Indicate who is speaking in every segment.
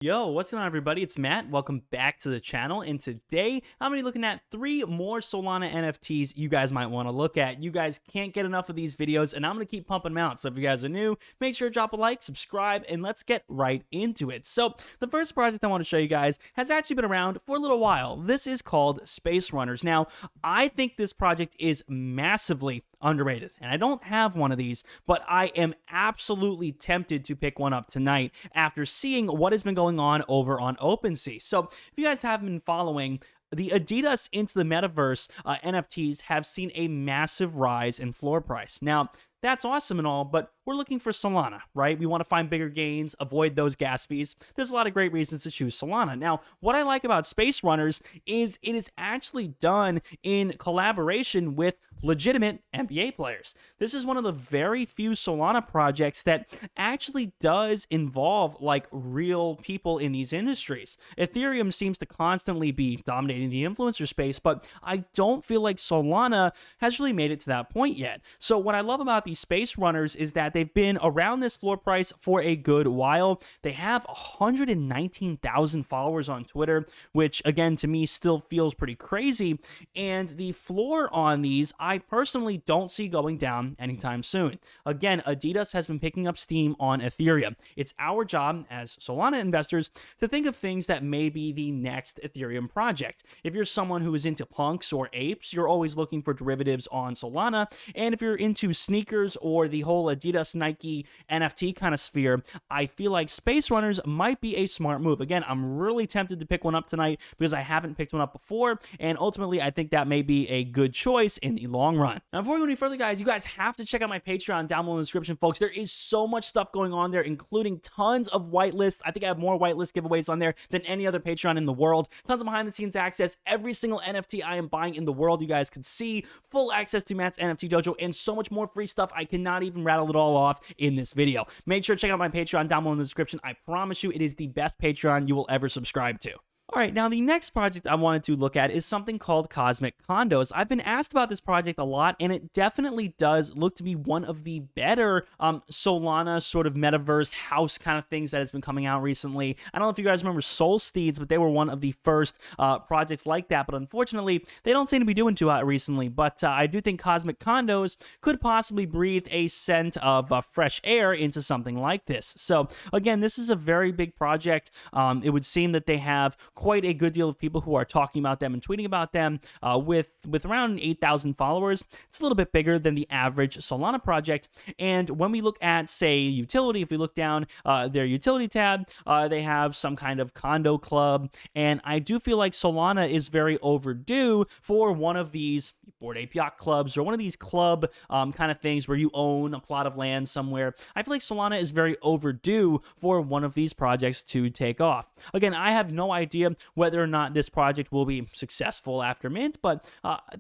Speaker 1: Yo, what's going on, everybody? It's Matt. Welcome back to the channel. And today I'm going to be looking at 3 more Solana NFTs you guys might want to look at. You guys can't get enough of these videos, and I'm going to keep pumping them out. So if you guys are new, make sure to drop a like, subscribe, and let's get right into it. So the first project I want to show you guys has actually been around for a little while. This is called Space Runners. Now, I think this project is massively underrated, and I don't have one of these, but I am absolutely tempted to pick one up tonight after seeing what has been going on over on OpenSea. So if you guys haven't been following, the Adidas Into the Metaverse NFTs have seen a massive rise in floor price. Now, that's awesome and all, but we're looking for Solana, right? We want to find bigger gains, avoid those gas fees. There's a lot of great reasons to choose Solana. Now, what I like about Space Runners is it is actually done in collaboration with legitimate NBA players. This is one of the very few Solana projects that actually does involve like real people in these industries. Ethereum seems to constantly be dominating the influencer space, but I don't feel like Solana has really made it to that point yet. So what I love about these Space Runners is that they've been around this floor price for a good while. They have 119,000 followers on Twitter, which again to me still feels pretty crazy. And the floor on these, I personally don't see going down anytime soon. Again, Adidas has been picking up steam on Ethereum. It's our job as Solana investors to think of things that may be the next Ethereum project. If you're someone who is into punks or apes, you're always looking for derivatives on Solana. And if you're into sneakers or the whole Adidas Nike NFT kind of sphere, I feel like Space Runners might be a smart move. Again, I'm really tempted to pick one up tonight because I haven't picked one up before, and ultimately I think that may be a good choice in the long run. Now, before we go any further, guys, you guys have to check out my Patreon down below in the description, folks. There is so much stuff going on there, including tons of whitelists. I think I have more whitelist giveaways on there than any other Patreon in the world. Tons of behind-the-scenes access. Every single NFT I am buying in the world, you guys can see. Full access to Matt's NFT Dojo, and so much more free stuff. I cannot even rattle it all off in this video. Make sure to check out my Patreon down below in the description. I promise you, it is the best Patreon you will ever subscribe to. All right, now the next project I wanted to look at is something called Cosmic Condos. I've been asked about this project a lot, and it definitely does look to be one of the better Solana sort of metaverse house kind of things that has been coming out recently. I don't know if you guys remember Soul Steeds, but they were one of the first projects like that, but unfortunately, they don't seem to be doing too hot recently. But I do think Cosmic Condos could possibly breathe a scent of fresh air into something like this. So again, this is a very big project. It would seem that they have quite a good deal of people who are talking about them and tweeting about them with around 8,000 followers. It's a little bit bigger than the average Solana project. And when we look at, say, utility, if we look down their utility tab, they have some kind of condo club. And I do feel like Solana is very overdue for one of these Bored Ape Yacht clubs or one of these club kind of things where you own a plot of land somewhere. I feel like Solana is very overdue for one of these projects to take off. Again, I have no idea whether or not this project will be successful after mint, but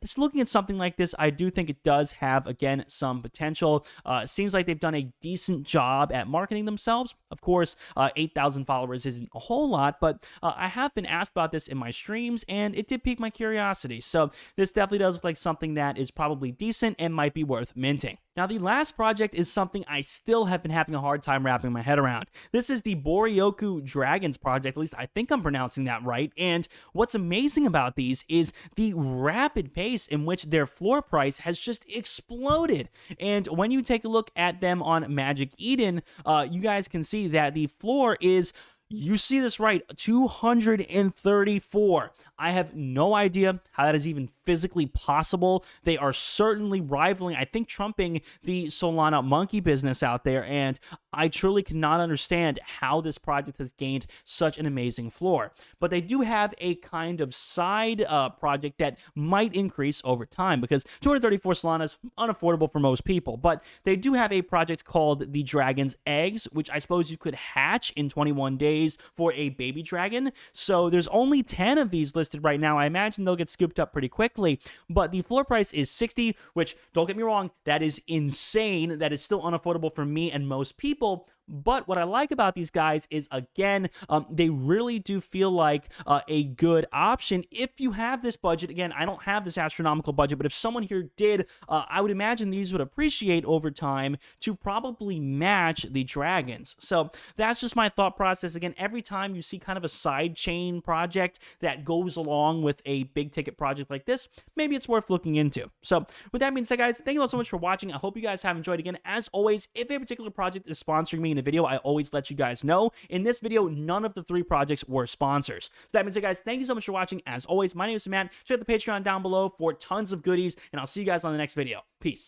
Speaker 1: just looking at something like this, I do think it does have, again, some potential. Seems like they've done a decent job at marketing themselves. Of course, 8,000 followers isn't a whole lot, but I have been asked about this in my streams, and it did pique my curiosity. So this definitely does look like something that is probably decent and might be worth minting. Now, the last project is something I still have been having a hard time wrapping my head around. This is the Boreoku Dragons project, at least I think I'm pronouncing that right, and what's amazing about these is the rapid pace in which their floor price has just exploded. And when you take a look at them on Magic Eden, you guys can see that the floor is, you see this right, 234. I have no idea how that is even physically possible. They are certainly rivaling, I think, trumping the Solana monkey business out there, and I truly cannot understand how this project has gained such an amazing floor. But they do have a kind of side project that might increase over time, because 234 Solana is unaffordable for most people. But they do have a project called the Dragon's Eggs, which I suppose you could hatch in 21 days for a baby dragon. So there's only 10 of these listed right now. I imagine they'll get scooped up pretty quickly. But the floor price is 60, which, don't get me wrong, that is insane. That is still unaffordable for me and most people. But what I like about these guys is, again, they really do feel like a good option if you have this budget. Again, I don't have this astronomical budget, but if someone here did, I would imagine these would appreciate over time to probably match the dragons. So that's just my thought process. Again, every time you see kind of a side chain project that goes along with a big ticket project like this, maybe it's worth looking into. So with that being said, guys, thank you all so much for watching. I hope you guys have enjoyed. Again, as always, if a particular project is sponsoring me in a video, I always let you guys know. In this video, none of the 3 projects were sponsors. So that means, guys, thank you so much for watching. As always, my name is Matt. Check out the Patreon down below for tons of goodies, and I'll see you guys on the next video. Peace.